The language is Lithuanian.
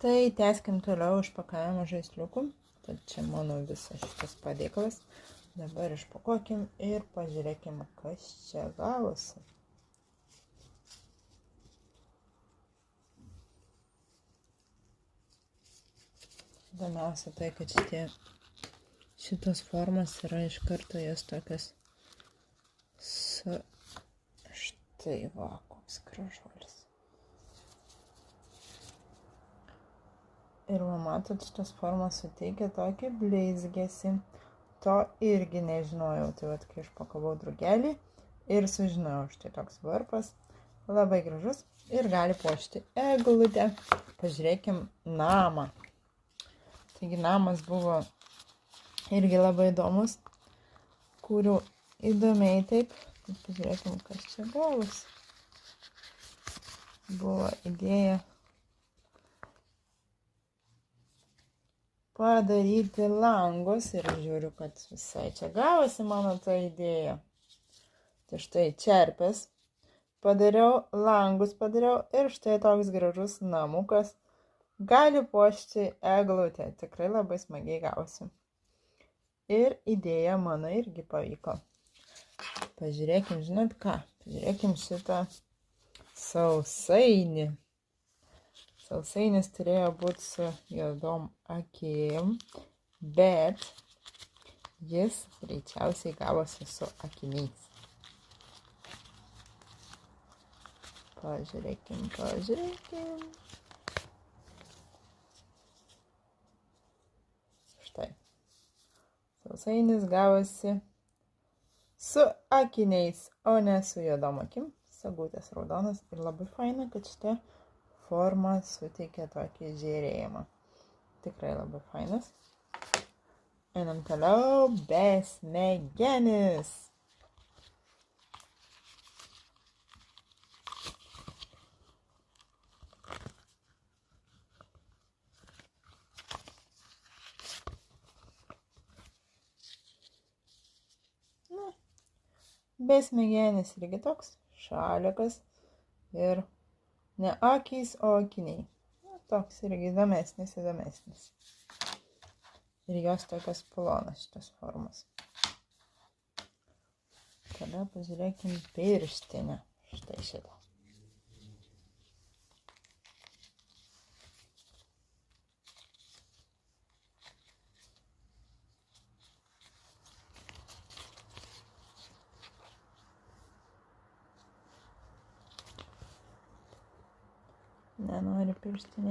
Tai tęskim toliau išpakavimą žaisliukų. Tad čia mano visas šitas padėklas. Dabar išpakuokim ir pažiūrėkim, kas čia gavosi. Įdomiausia tai, kad šitos formos yra iš karto jos tokios su... Štai va, koks gražuolis. Ir va, matot, šitas formas suteikia tokį blizgesį. To irgi nežinojau. Tai vat, kai išpakavau drugelį ir sužinojau, štai toks varpas. Labai gražus ir gali puošti eglutę. Pažiūrėkim namą. Taigi namas buvo irgi labai įdomus. Kūriau įdomiai taip. Pažiūrėkim, kas čia gavosi. Buvo idėja padaryti langus ir žiūriu, kad visai čia gavosi mano ta idėja. Tai štai čerpės padariau, langus padariau ir štai toks gražus namukas gali puošti eglutę. Tikrai labai smagiai gausi. Ir idėja mano irgi pavyko. Pažiūrėkim, žinot ką? Pažiūrėkim šitą sausainį. Sausainis turėjo būti su juodom akim, bet jis greičiausiai gavosi su akiniais. Pažiūrėkim. Štai. Sausainis gavosi su akiniais, o ne su juodom akim. Sagutės raudonas ir labai faina, kad šitą forma suteikia tokį žėrėjimą. Tikrai labai fainas. Einam toliau. Besmegenis. Besmegenis irgi toks šalikas ir ne akys, o akiniai. Toks irgi įdomesnis. Ir jos tokios plonos šitos formos. Tada pažiūrėkim pirštinę. Štai šitą. Nenori pirštinė.